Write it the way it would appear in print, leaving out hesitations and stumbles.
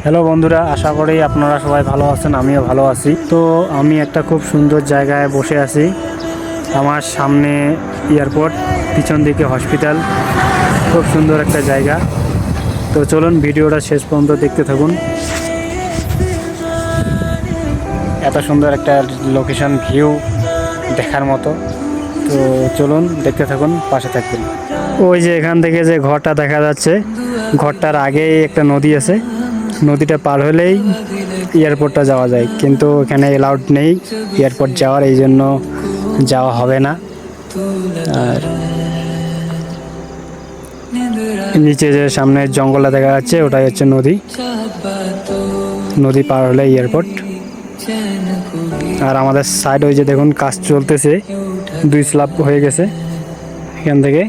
Hello বন্ধুরা, আশা করি আপনারা সবাই ভালো আছেন। আমিও ভালো আছি। তো আমি একটা খুব সুন্দর জায়গায় বসে আছি। আমার সামনে এয়ারপোর্ট, পিছন দিকে হসপিটাল, খুব সুন্দর একটা জায়গা। তো চলুন ভিডিওটা শেষ পর্যন্ত দেখতে থাকুন। এত সুন্দর একটা লোকেশন, ভিউ দেখার মতো। তো চলুন দেখতে থাকুন, পাশে থাকবেন। ওই যে এখান থেকে যে ঘরটা দেখা যাচ্ছে, ঘরটার আগেই একটা নদী আছে। নদীটা পার হলেই এয়ারপোর্টটা যাওয়া যায়, কিন্তু এখানে এলাউড নেই এয়ারপোর্ট যাওয়ার, এই জন্য যাওয়া হবে না। আর নিচে যে সামনে জঙ্গলটা দেখা যাচ্ছে, ওটাই হচ্ছে নদী। নদী পার হলে এয়ারপোর্ট। আর আমাদের সাইড ওই যে দেখুন কাজ চলতেছে, 2 স্ল্যাব হয়ে গেছে এখান থেকে।